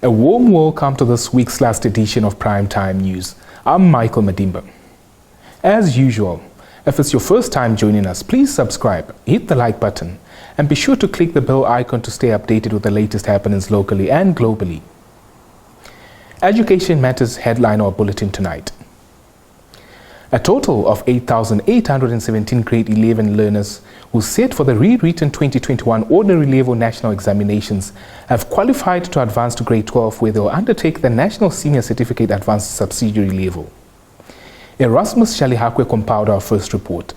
A warm welcome to this week's last edition of Primetime News. I'm Michael Madimba. As usual, if it's your first time joining us, please subscribe, hit the like button, and be sure to click the bell icon to stay updated with the latest happenings locally and globally. Education Matters headline our bulletin tonight. A total of 8,817 grade 11 learners who set for the rewritten 2021 Ordinary Level National Examinations have qualified to advance to grade 12, where they will undertake the National Senior Certificate Advanced Subsidiary Level. Erasmus Shalihakwe compiled our first report.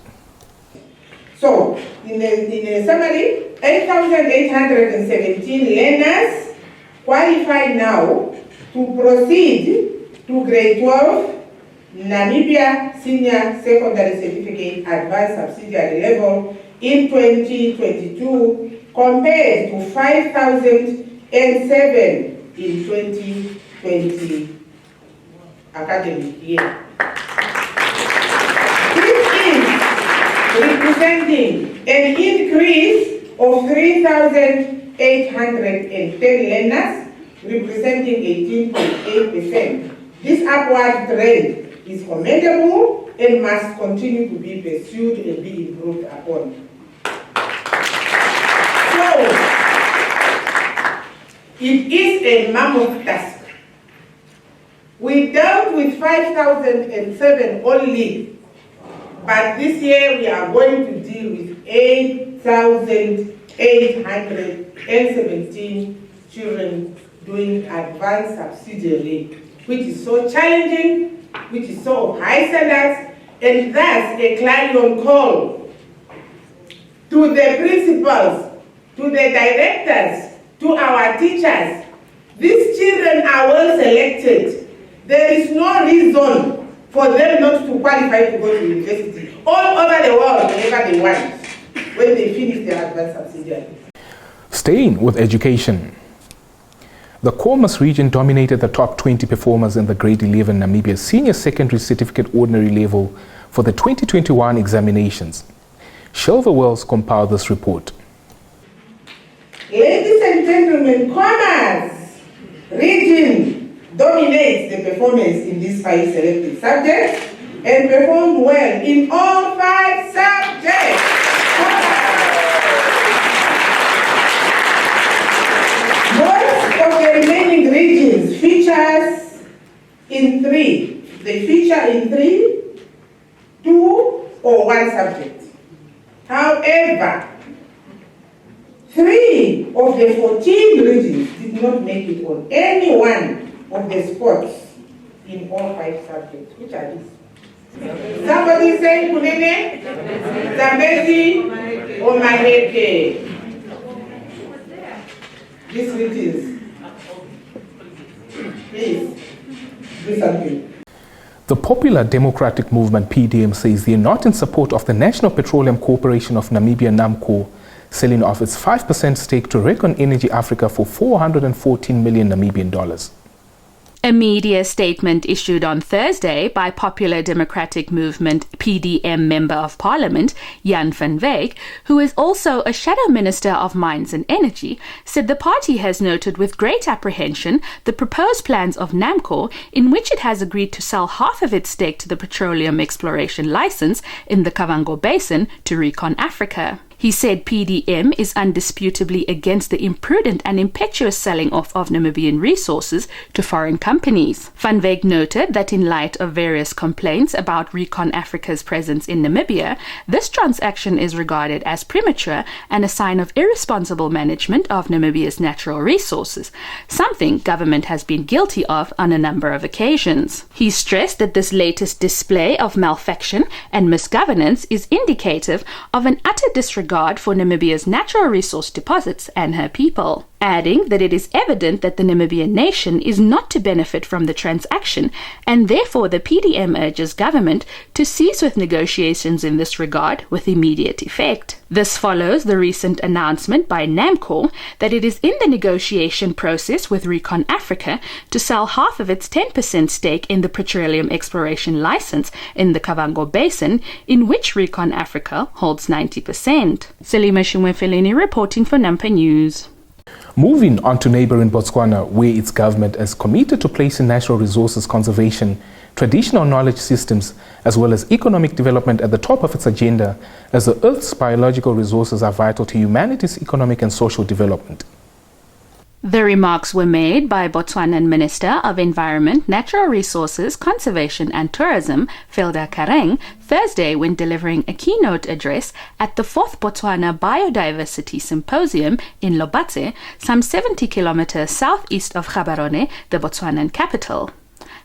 So, in a summary, 8,817 learners qualified now to proceed to grade 12 Namibia Senior Secondary Certificate Advanced Subsidiary Level in 2022 compared to 5,007 in 2020 academic year. This is representing an increase of 3,810 learners, representing 18.8%. This upward trend is commendable and must continue to be pursued and be improved upon. So, it is a mammoth task. We dealt with 5,007 only, but this year we are going to deal with 8,817 children doing advanced subsidiary, which is so challenging, which is so of high standards, and thus a clarion call to the principals, to the directors, to our teachers. These children are well selected. There is no reason for them not to qualify to go to university all over the world whenever they want, when they finish their advanced subsidiary. Staying with education. The Khomas region dominated the top 20 performers in the grade 11 Namibia Senior Secondary Certificate Ordinary Level for the 2021 examinations. Shelva Wells compiled this report. Ladies and gentlemen, Khomas region dominates the performance in these 5 selected subjects and performed well in all 5 subjects. The remaining regions features in 3. They feature in 3, 2, or 1 subject. However, 3 of the 14 regions did not make it on any one of the spots in all 5 subjects. Which are these? Somebody say Kunene, Zambezi, or Maheke. These regions. Please, do something. The Popular Democratic Movement PDM says they are not in support of the National Petroleum Corporation of Namibia NAMCO selling off its 5% stake to Recon Energy Africa for 414 million Namibian dollars. A media statement issued on Thursday by Popular Democratic Movement PDM Member of Parliament Jan van Wyk, who is also a Shadow Minister of Mines and Energy, said the party has noted with great apprehension the proposed plans of NAMCO, in which it has agreed to sell half of its stake to the petroleum exploration license in the Kavango Basin to Recon Africa. He said PDM is undisputably against the imprudent and impetuous selling off of Namibian resources to foreign companies. Van Wyk noted that in light of various complaints about Recon Africa's presence in Namibia, this transaction is regarded as premature and a sign of irresponsible management of Namibia's natural resources, something government has been guilty of on a number of occasions. He stressed that this latest display of malfection and misgovernance is indicative of an utter disregard for Namibia's natural resource deposits and her people, adding that it is evident that the Namibian nation is not to benefit from the transaction, and therefore the PDM urges government to cease with negotiations in this regard with immediate effect. This follows the recent announcement by NAMCO that it is in the negotiation process with Recon Africa to sell half of its 10% stake in the petroleum exploration license in the Kavango Basin, in which Recon Africa holds 90%. Selima Shumwefelini reporting for Nampa News. Moving on to neighboring Botswana, where its government is committed to placing natural resources conservation, traditional knowledge systems, as well as economic development at the top of its agenda, as the Earth's biological resources are vital to humanity's economic and social development. The remarks were made by Botswanan Minister of Environment, Natural Resources, Conservation and Tourism, Felda Kareng, Thursday when delivering a keynote address at the 4th Botswana Biodiversity Symposium in Lobatse, some 70 kilometers southeast of Gaborone, the Botswanan capital.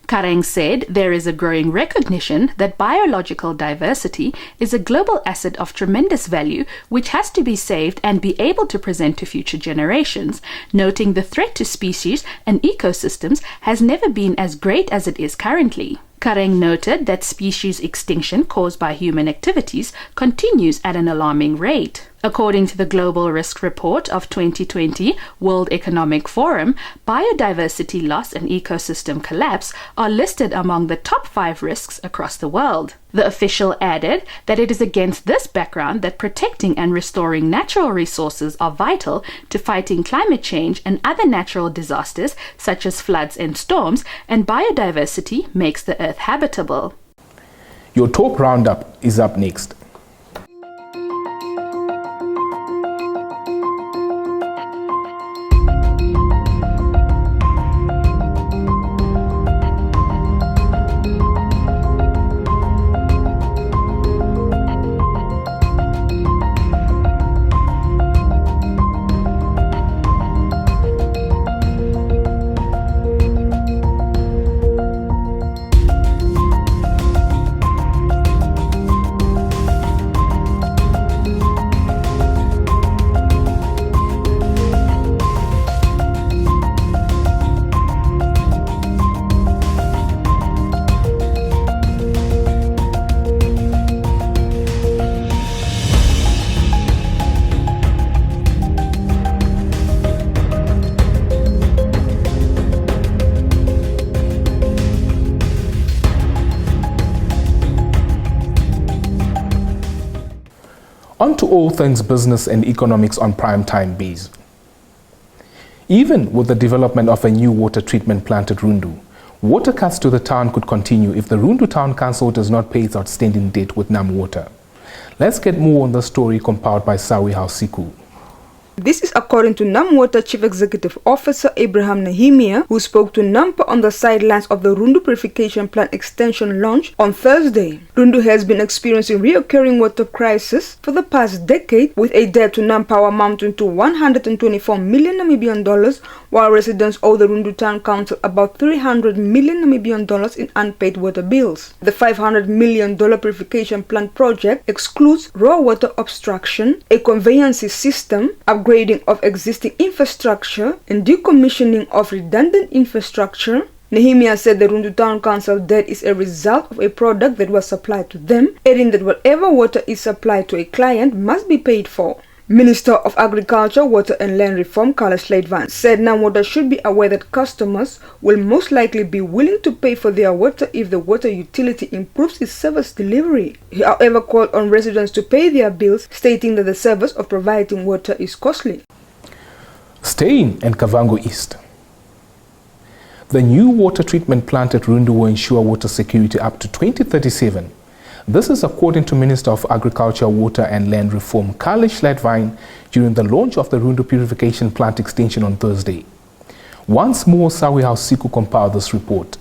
Kareng said there is a growing recognition that biological diversity is a global asset of tremendous value which has to be saved and be able to present to future generations, noting the threat to species and ecosystems has never been as great as it is currently. Kareng noted that species extinction caused by human activities continues at an alarming rate. According to the Global Risk Report of 2020 World Economic Forum, biodiversity loss and ecosystem collapse are listed among the top 5 risks across the world. The official added that it is against this background that protecting and restoring natural resources are vital to fighting climate change and other natural disasters such as floods and storms, and biodiversity makes the earth habitable. Your talk roundup is up next. On to all things business and economics on Primetime Base. Even with the development of a new water treatment plant at Rundu, water cuts to the town could continue if the Rundu Town Council does not pay its outstanding debt with NamWater. Let's get more on the story compiled by Sawi Hausiku. This is according to NamWater Chief Executive Officer Abraham Nehemiah, who spoke to Nampa on the sidelines of the Rundu Purification Plant extension launch on Thursday. Rundu has been experiencing recurring water crisis for the past decade, with a debt to NamPower amounting to 124 million Namibian dollars, while residents owe the Rundu Town Council about 300 million Namibian dollars in unpaid water bills. The $500 million purification plant project excludes raw water obstruction, a conveyance system, upgrading of existing infrastructure, and decommissioning of redundant infrastructure. Nehemiah said the Rundu Town Council debt is a result of a product that was supplied to them, adding that whatever water is supplied to a client must be paid for. Minister of Agriculture, Water and Land Reform, Carl Slaitvan, said NamWater should be aware that customers will most likely be willing to pay for their water if the water utility improves its service delivery. He, however, called on residents to pay their bills, stating that the service of providing water is costly. Staying in Kavango East. The new water treatment plant at Rundu will ensure water security up to 2037. This is according to Minister of Agriculture, Water and Land Reform, Carl Slaitvan, during the launch of the Rundu Purification Plant extension on Thursday. Once more, Sawi Hausiku compiled this report.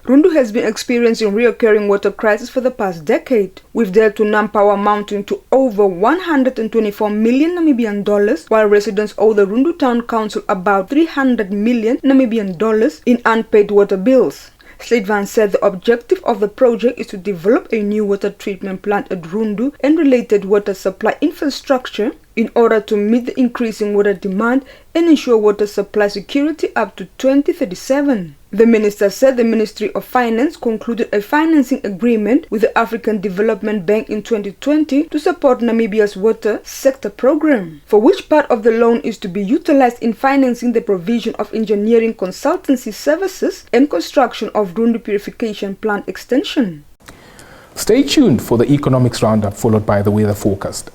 Rundu has been experiencing recurring water crisis for the past decade, with debt to NamPower amounting to over 124 million Namibian dollars, while residents owe the Rundu Town Council about 300 million Namibian dollars in unpaid water bills. Slaitvan said the objective of the project is to develop a new water treatment plant at Rundu and related water supply infrastructure in order to meet the increasing water demand and ensure water supply security up to 2037. The minister said the Ministry of Finance concluded a financing agreement with the African Development Bank in 2020 to support Namibia's water sector program, for which part of the loan is to be utilized in financing the provision of engineering consultancy services and construction of Rundu Purification Plant extension. Stay tuned for the economics roundup, followed by the weather forecast.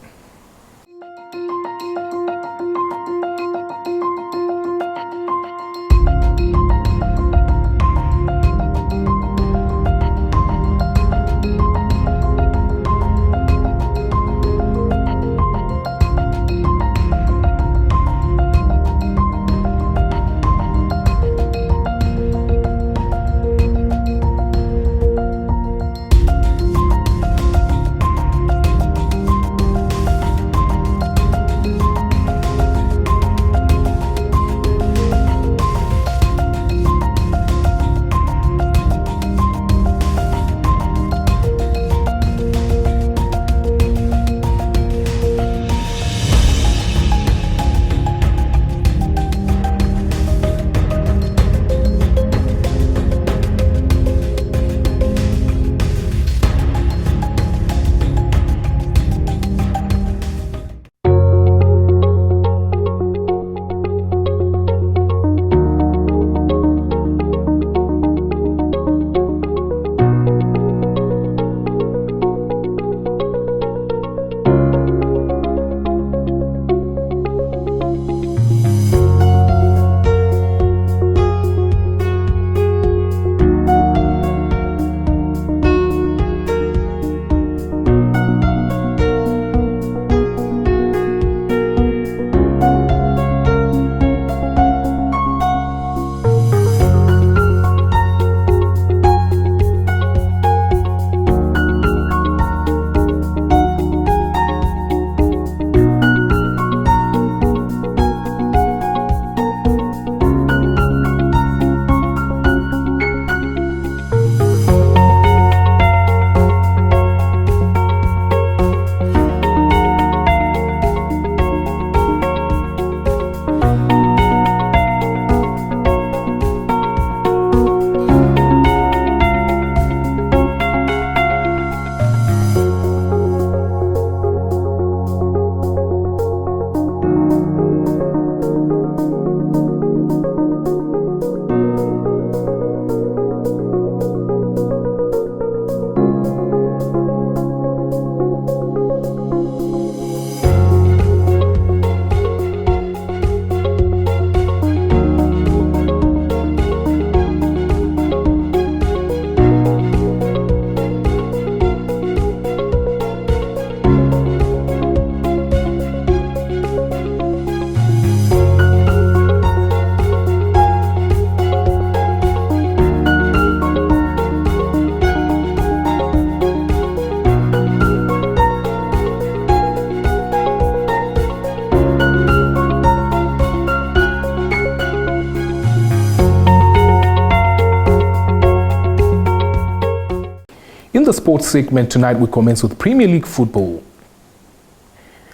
In the sports segment tonight, we commence with Premier League football.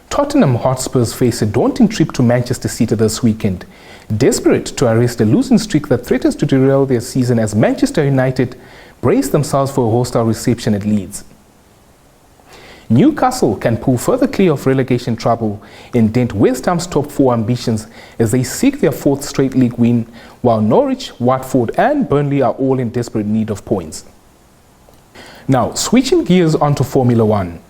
Tottenham Hotspurs face a daunting trip to Manchester City this weekend, desperate to arrest a losing streak that threatens to derail their season as Manchester United brace themselves for a hostile reception at Leeds. Newcastle can pull further clear of relegation trouble and dent West Ham's top four ambitions as they seek their fourth straight league win, while Norwich, Watford and Burnley are all in desperate need of points. Now, switching gears onto Formula One.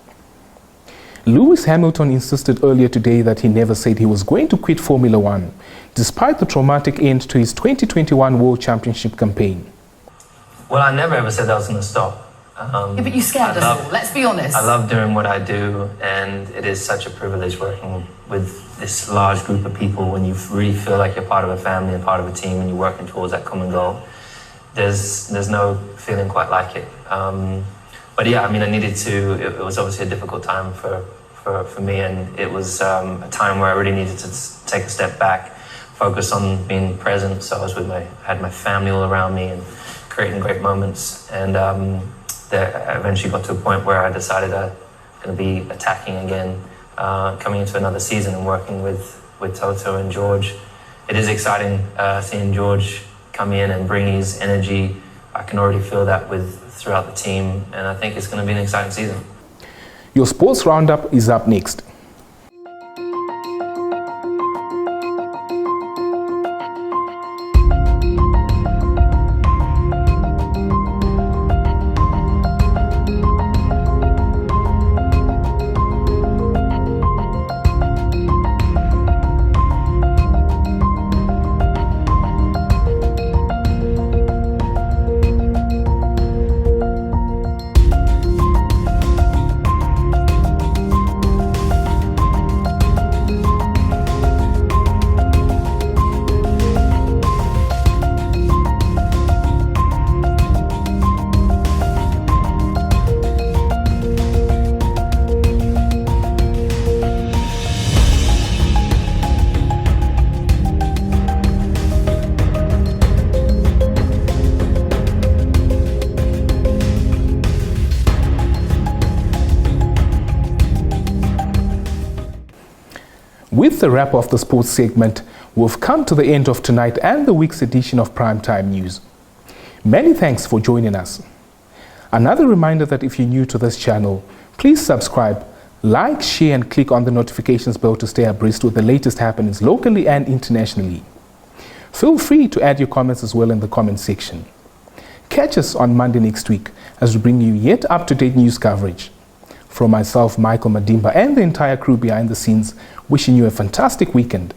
Lewis Hamilton insisted earlier today that he never said he was going to quit Formula One, despite the traumatic end to his 2021 World Championship campaign. Well, I never ever said that I was going to stop. Yeah, but you scared us all, let's be honest. I love doing what I do, and it is such a privilege working with this large group of people when you really feel like you're part of a family and part of a team and you're working towards that common goal. There's no feeling quite like it. But yeah, I mean, I needed to, it was obviously a difficult time for me, and it was a time where I really needed to take a step back, focus on being present. So I was had my family all around me and creating great moments, and I eventually got to a point where I decided I'm going to be attacking again, coming into another season and working with Toto and George. It is exciting seeing George come in and bring his energy. I can already feel that throughout the team, and I think it's going to be an exciting season. Your sports roundup is up next. With the wrap of the sports segment, we've come to the end of tonight and the week's edition of Primetime News. Many thanks for joining us. Another reminder that if you're new to this channel, please subscribe, like, share and click on the notifications bell to stay abreast with the latest happenings locally and internationally. Feel free to add your comments as well in the comment section. Catch us on Monday next week as we bring you yet up-to-date news coverage. From myself, Michael Madimba, and the entire crew behind the scenes, wishing you a fantastic weekend.